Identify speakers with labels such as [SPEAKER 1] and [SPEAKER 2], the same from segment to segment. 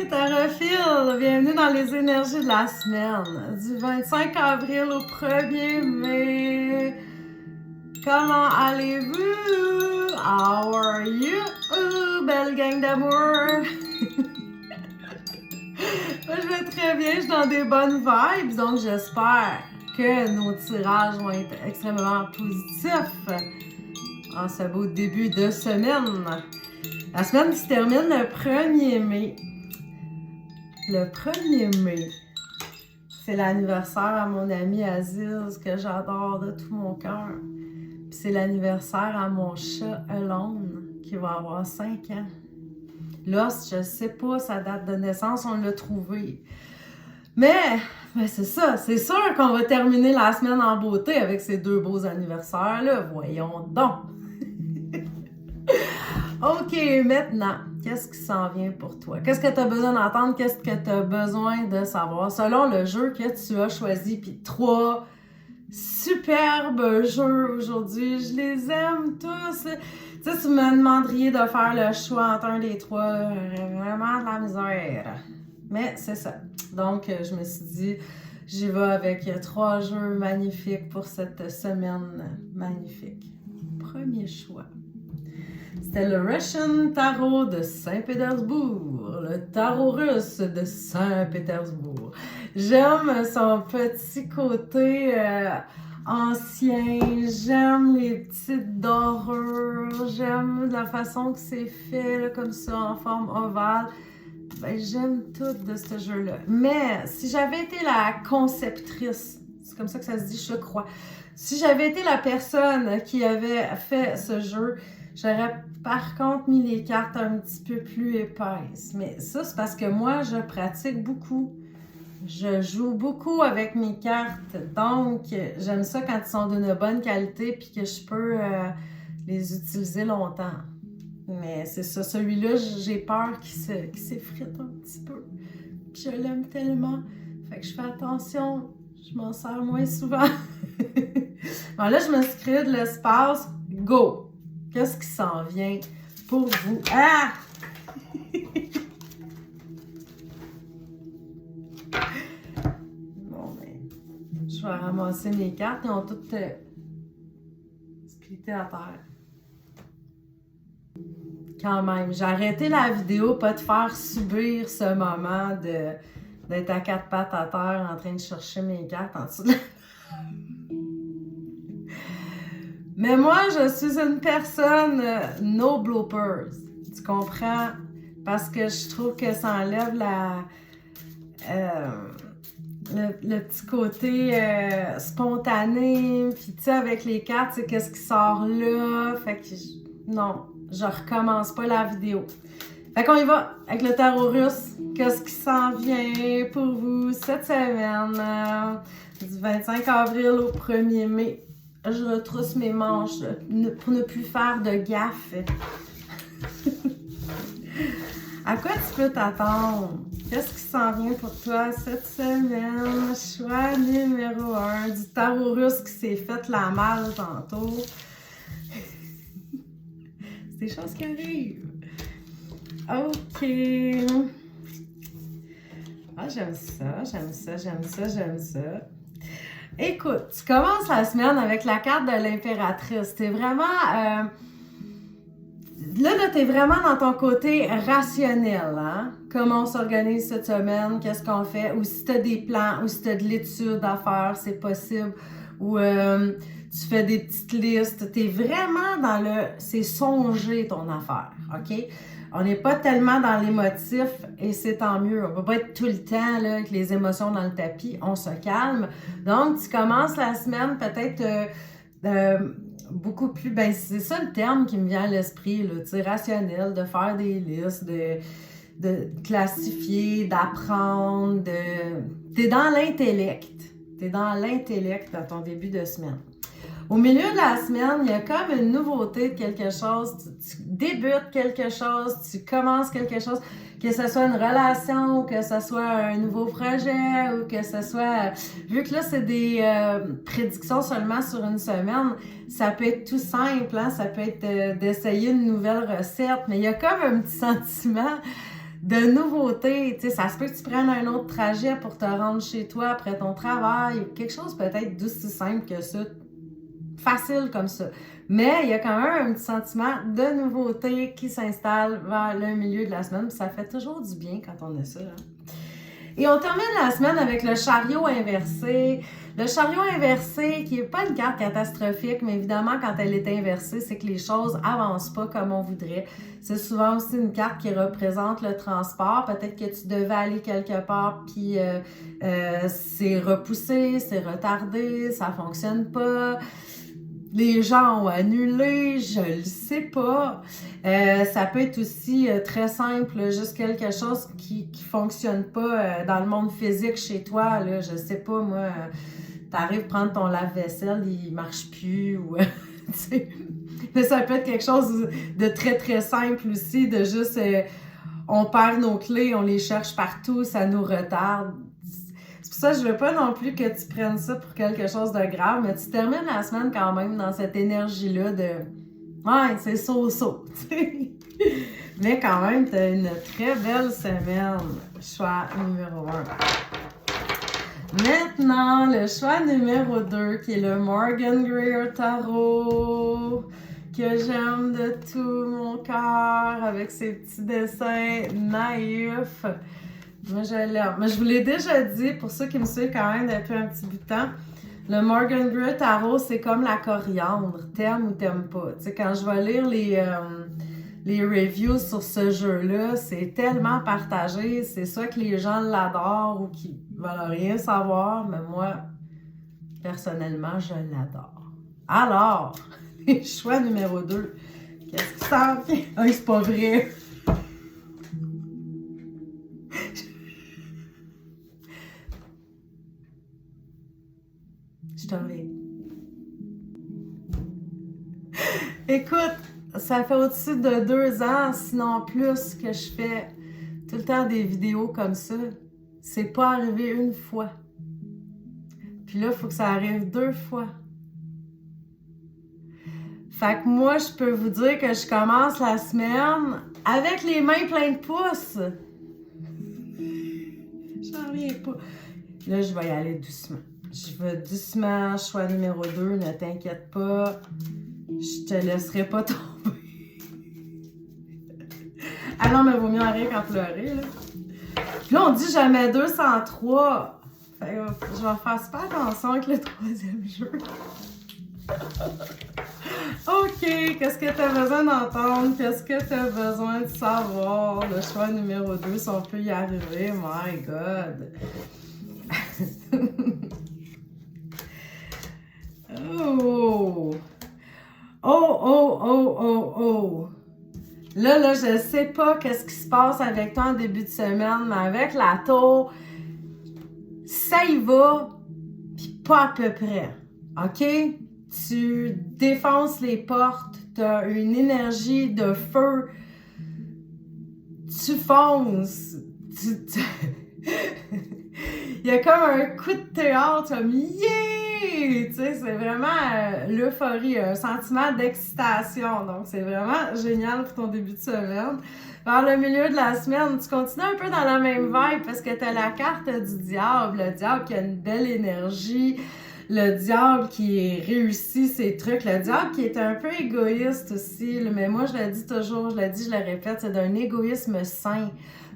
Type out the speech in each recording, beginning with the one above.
[SPEAKER 1] Tarophile, bienvenue dans les énergies de la semaine, du 25 avril au 1er mai. Comment allez-vous? How are you? Belle gang d'amour! Moi, je vais très bien, je suis dans des bonnes vibes, donc j'espère que nos tirages vont être extrêmement positifs en ce beau début de semaine. La semaine qui se termine le 1er mai. Le 1er mai, c'est l'anniversaire à mon ami Aziz, que j'adore de tout mon cœur. Puis c'est l'anniversaire à mon chat Alone, qui va avoir 5 ans. Lost, je sais pas sa date de naissance, on l'a trouvé. Mais c'est ça, c'est sûr qu'on va terminer la semaine en beauté avec ces deux beaux anniversaires-là. Voyons donc! OK, maintenant, qu'est-ce qui s'en vient pour toi? Qu'est-ce que tu as besoin d'entendre? Qu'est-ce que tu as besoin de savoir? Selon le jeu que tu as choisi, puis 3 superbes jeux aujourd'hui, je les aime tous. Tu sais, tu me demanderiez de faire le choix entre un des 3, vraiment de la misère. Mais c'est ça. Donc, je me suis dit, j'y vais avec 3 jeux magnifiques pour cette semaine magnifique. Premier choix. C'était le Russian Tarot de Saint-Pétersbourg, le tarot russe de Saint-Pétersbourg. J'aime son petit côté ancien, j'aime les petites dorures, j'aime la façon que c'est fait, là, comme ça, en forme ovale. Ben, j'aime tout de ce jeu-là. Mais si j'avais été la conceptrice, c'est comme ça que ça se dit, je crois, si j'avais été la personne qui avait fait ce jeu, j'aurais par contre mis les cartes un petit peu plus épaisses. Mais ça, c'est parce que moi, je pratique beaucoup. Je joue beaucoup avec mes cartes. Donc, j'aime ça quand ils sont d'une bonne qualité puis que je peux les utiliser longtemps. Mais c'est ça, celui-là, j'ai peur qu'il s'effrite un petit peu. Puis je l'aime tellement. Fait que je fais attention, je m'en sers moins souvent. Bon, là, je me suis créé de l'espace. Go! Qu'est-ce qui s'en vient pour vous? Ah! Bon, ben, je vais ramasser mes cartes. Ils ont toutes splitté à terre. Quand même, j'ai arrêté la vidéo, pas de faire subir ce moment d'être à 4 pattes à terre en train de chercher mes cartes en dessous de la... Mais moi, je suis une personne no bloopers. Tu comprends? Parce que je trouve que ça enlève le petit côté spontané. Puis tu sais, avec les cartes, c'est qu'est-ce qui sort là. Fait que non, je recommence pas la vidéo. Fait qu'on y va avec le tarot russe. Qu'est-ce qui s'en vient pour vous cette semaine? Du 25 avril au 1er mai. Je retrousse mes manches pour ne plus faire de gaffe. À quoi tu peux t'attendre? Qu'est-ce qui s'en vient pour toi cette semaine? Choix numéro 1 du tarot russe qui s'est fait la malle tantôt. C'est des choses qui arrivent. OK. Ah, j'aime ça, j'aime ça, j'aime ça, j'aime ça. Écoute, tu commences la semaine avec la carte de l'impératrice. T'es vraiment... Là, t'es vraiment dans ton côté rationnel, hein? Comment on s'organise cette semaine, qu'est-ce qu'on fait, ou si t'as des plans, ou si t'as de l'étude à faire, c'est possible, ou tu fais des petites listes. T'es vraiment dans le... C'est songer ton affaire, OK? On n'est pas tellement dans l'émotif et c'est tant mieux. On ne va pas être tout le temps là, avec les émotions dans le tapis. On se calme. Donc, tu commences la semaine peut-être beaucoup plus... Ben, c'est ça le terme qui me vient à l'esprit, là, tu sais, rationnel, de faire des listes, de classifier, d'apprendre. T'es dans l'intellect. T'es dans l'intellect à ton début de semaine. Au milieu de la semaine, il y a comme une nouveauté de quelque chose. Tu débutes quelque chose, tu commences quelque chose, que ce soit une relation, ou que ce soit un nouveau projet, ou que ce soit... Vu que là, c'est des prédictions seulement sur une semaine, ça peut être tout simple, hein? Ça peut être d'essayer une nouvelle recette, mais il y a comme un petit sentiment de nouveautés. Tu sais, ça se peut que tu prennes un autre trajet pour te rendre chez toi après ton travail, quelque chose peut-être d'aussi simple que ça, facile comme ça. Mais il y a quand même un petit sentiment de nouveauté qui s'installe vers le milieu de la semaine, puis ça fait toujours du bien quand on a ça. Hein? Et on termine la semaine avec le chariot inversé. Le chariot inversé, qui n'est pas une carte catastrophique, mais évidemment, quand elle est inversée, c'est que les choses avancent pas comme on voudrait. C'est souvent aussi une carte qui représente le transport. Peut-être que tu devais aller quelque part, puis c'est repoussé, c'est retardé, ça fonctionne pas. Les gens ont annulé, je le sais pas. Ça peut être aussi très simple, juste quelque chose qui fonctionne pas dans le monde physique chez toi. Là, je sais pas, moi, t'arrives prendre ton lave-vaisselle, il marche plus. Ou, mais ça peut être quelque chose de très, très simple aussi, de juste, on perd nos clés, on les cherche partout, ça nous retarde. C'est pour ça que je veux pas non plus que tu prennes ça pour quelque chose de grave, mais tu termines la semaine quand même dans cette énergie-là de « Ouais, c'est so-so », mais quand même, tu as une très belle semaine. Choix numéro 1. Maintenant, le choix numéro 2, qui est le Morgan Greer Tarot, que j'aime de tout mon cœur, avec ses petits dessins naïfs. Moi, je l'aime. Mais je vous l'ai déjà dit, pour ceux qui me suivent quand même depuis un petit bout de temps, le Morgan Greer Tarot, c'est comme la coriandre. T'aimes ou t'aimes pas. Tu sais, quand je vais lire les reviews sur ce jeu-là, c'est tellement partagé. C'est soit que les gens l'adorent ou qu'ils veulent rien savoir, mais moi, personnellement, je l'adore. Alors, les choix numéro 2. Qu'est-ce que ça fait? Ah, c'est pas vrai! Je t'en vais. Écoute, ça fait au-dessus de 2 ans, sinon plus, que je fais tout le temps des vidéos comme ça. C'est pas arrivé une fois. Puis là, il faut que ça arrive 2 fois. Fait que moi, je peux vous dire que je commence la semaine avec les mains pleines de pouces. J'en reviens pas. Là, je vais y aller doucement. Je vais doucement, choix numéro 2, ne t'inquiète pas. Je te laisserai pas tomber. Ah non, mais vaut mieux en rire qu'en pleurer, là. Puis là, on dit jamais 203. Fait que je vais faire super attention avec le 3e jeu. OK, qu'est-ce que tu as besoin d'entendre? Qu'est-ce que tu as besoin de savoir? Le choix numéro 2, si on peut y arriver. My God! Oh! Oh, oh, oh, oh, oh! Là, je sais pas qu'est-ce qui se passe avec toi en début de semaine, mais avec la tour, ça y va, puis pas à peu près. OK? Tu défonces les portes, tu as une énergie de feu, tu fonces, il y a comme un coup de théâtre, comme yeah! Tu sais, c'est vraiment l'euphorie, un sentiment d'excitation. Donc, c'est vraiment génial pour ton début de semaine. Vers le milieu de la semaine, tu continues un peu dans la même vibe parce que tu as la carte du diable. Le diable qui a une belle énergie. Le diable qui est réussi ses trucs, le diable qui est un peu égoïste aussi, mais moi je le dis toujours, je le dis, je le répète, c'est d'un égoïsme sain.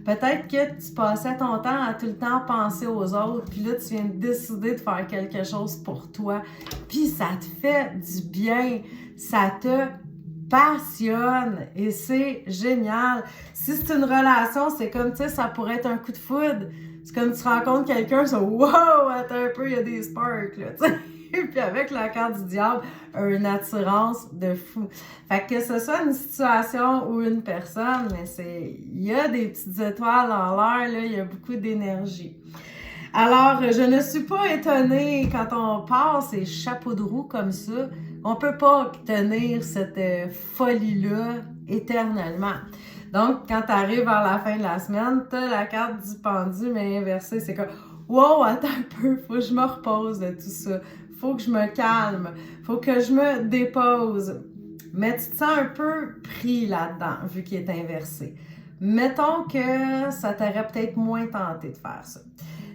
[SPEAKER 1] Peut-être que tu passais ton temps à tout le temps penser aux autres, puis là tu viens de décider de faire quelque chose pour toi, puis ça te fait du bien, ça te passionne et c'est génial. Si c'est une relation, c'est comme, tu sais, ça pourrait être un coup de foudre. C'est comme tu rencontres quelqu'un, c'est « Wow! Attends un peu, il y a des sparks! » là, tu sais. Puis avec la carte du diable, une attirance de fou. Fait que ce soit une situation ou une personne, mais il y a des petites étoiles en l'air, là, il y a beaucoup d'énergie. Alors, je ne suis pas étonnée quand on passe ces chapeaux de roue comme ça. On peut pas tenir cette folie-là éternellement. Donc, quand tu arrives vers la fin de la semaine, tu as la carte du pendu, mais inversée. C'est comme « Wow, attends un peu, faut que je me repose de tout ça. Faut que je me calme. Faut que je me dépose. » Mais tu te sens un peu pris là-dedans, vu qu'il est inversé. mettons que ça t'aurait peut-être moins tenté de faire ça.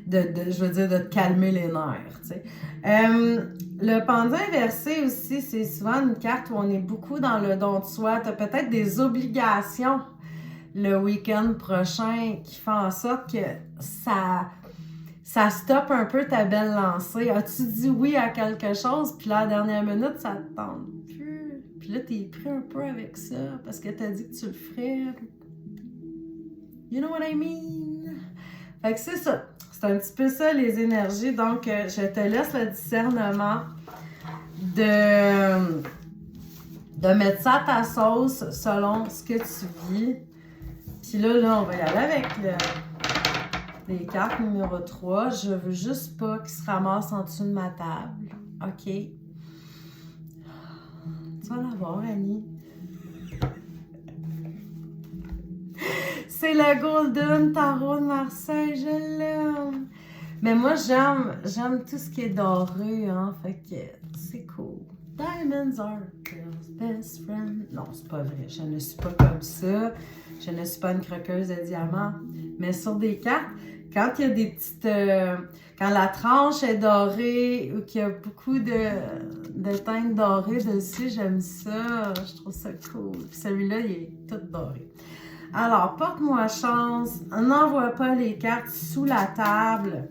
[SPEAKER 1] Je veux dire, de te calmer les nerfs, tu sais. Le pendu inversé aussi, c'est souvent une carte où on est beaucoup dans le don de soi. Tu as peut-être des obligations le week-end prochain qui font en sorte que ça stoppe un peu ta belle lancée. As-tu dit oui à quelque chose, puis là, à la dernière minute, ça te tente plus. Puis là, t'es pris un peu avec ça parce que t'as dit que tu le ferais. You know what I mean? Fait que c'est ça. C'est un petit peu ça, les énergies. Donc, je te laisse le discernement de mettre ça à ta sauce selon ce que tu vis. Puis là, on va y aller avec les cartes numéro 3. Je veux juste pas qu'ils se ramassent en dessous de ma table. OK? Tu vas l'avoir, Annie. C'est le Golden Tarot de Marseille, je l'aime. Mais moi, j'aime tout ce qui est doré, hein. Fait que c'est cool. Diamonds are girls' best friend. Non, c'est pas vrai. Je ne suis pas comme ça. Je ne suis pas une croqueuse de diamants. Mais sur des cartes, quand il y a des petites... quand la tranche est dorée ou qu'il y a beaucoup de teintes dorées dessus, j'aime ça. Je trouve ça cool. Puis celui-là, il est tout doré. Alors, porte-moi chance. N'envoie pas les cartes sous la table.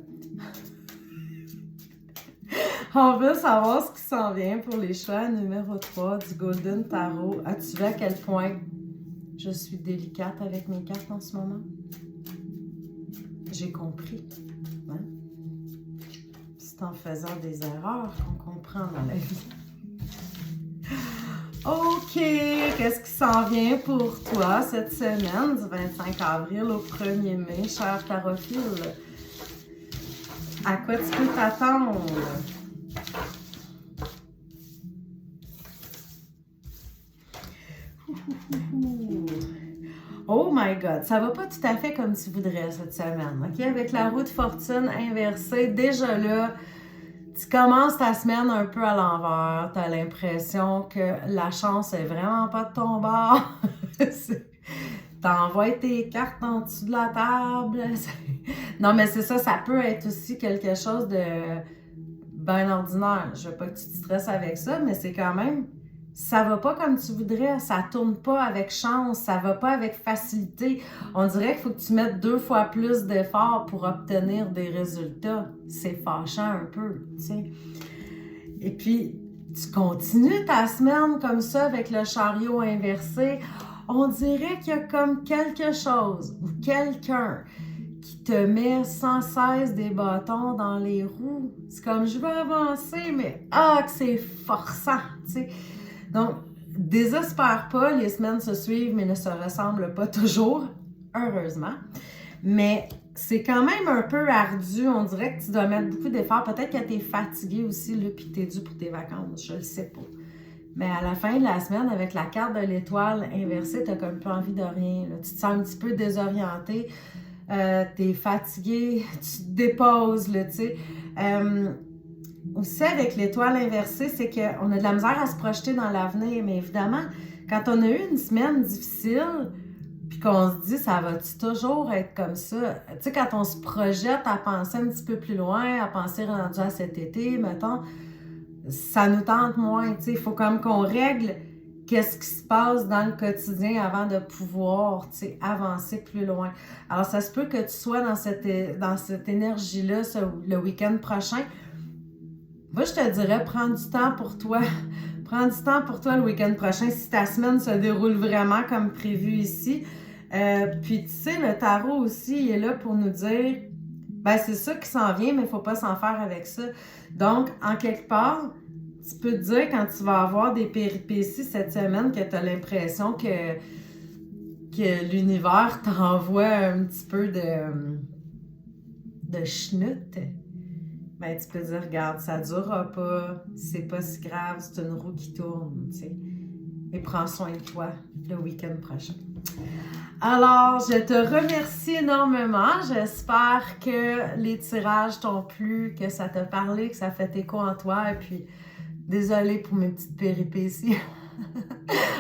[SPEAKER 1] On veut savoir ce qui s'en vient pour les choix numéro 3 du Golden Tarot. As-tu vu à quel point je suis délicate avec mes cartes en ce moment? J'ai compris. Hein? C'est en faisant des erreurs qu'on comprend dans la vie. OK, qu'est-ce qui s'en vient pour toi cette semaine du 25 avril au 1er mai, cher tarophile? À quoi tu peux t'attendre? Oh my God, ça va pas tout à fait comme tu voudrais cette semaine, OK? Avec la roue de fortune inversée, déjà là, tu commences ta semaine un peu à l'envers. Tu as l'impression que la chance est vraiment pas de ton bord. T'envoies tes cartes en dessous de la table. Non, mais c'est ça, ça peut être aussi quelque chose de bien ordinaire. Je veux pas que tu te stresses avec ça, mais c'est quand même... Ça va pas comme tu voudrais, ça tourne pas avec chance, ça va pas avec facilité. On dirait qu'il faut que tu mettes 2 fois plus d'efforts pour obtenir des résultats. C'est fâchant un peu, tu sais. Et puis, tu continues ta semaine comme ça avec le chariot inversé. On dirait qu'il y a comme quelque chose ou quelqu'un qui te met sans cesse des bâtons dans les roues. C'est comme, je veux avancer, mais que c'est forçant, tu sais. Donc, désespère pas, les semaines se suivent mais ne se ressemblent pas toujours, heureusement. Mais c'est quand même un peu ardu, on dirait que tu dois mettre beaucoup d'efforts. Peut-être que tu es fatigué aussi, là, puis tu es dû pour tes vacances, je le sais pas. Mais à la fin de la semaine, avec la carte de l'étoile inversée, tu n'as comme pas envie de rien. Là. Tu te sens un petit peu désorienté, tu es fatigué, tu te déposes, là, tu sais. Aussi, avec l'étoile inversée, c'est qu'on a de la misère à se projeter dans l'avenir. Mais évidemment, quand on a eu une semaine difficile, puis qu'on se dit, ça va-tu toujours être comme ça? Tu sais, quand on se projette à penser un petit peu plus loin, à penser rendu à cet été, mettons, ça nous tente moins. Tu sais, il faut comme qu'on règle qu'est-ce qui se passe dans le quotidien avant de pouvoir, tu sais, avancer plus loin. Alors, ça se peut que tu sois dans cette énergie-là le week-end prochain. Moi, je te dirais, prends du temps pour toi. Prends du temps pour toi le week-end prochain si ta semaine se déroule vraiment comme prévu ici. Puis, tu sais, le tarot aussi, il est là pour nous dire, ben c'est ça qui s'en vient, mais il ne faut pas s'en faire avec ça. Donc, en quelque part, tu peux te dire quand tu vas avoir des péripéties cette semaine que tu as l'impression que l'univers t'envoie un petit peu de schnout. Ben, tu peux dire, regarde, ça ne durera pas, c'est pas si grave, c'est une roue qui tourne, tu sais. Et prends soin de toi le week-end prochain. Alors, je te remercie énormément. J'espère que les tirages t'ont plu, que ça t'a parlé, que ça fait écho en toi. Et puis, désolée pour mes petites péripéties.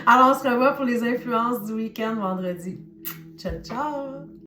[SPEAKER 1] Alors, on se revoit pour les influences du week-end vendredi. Ciao! Ciao, ciao!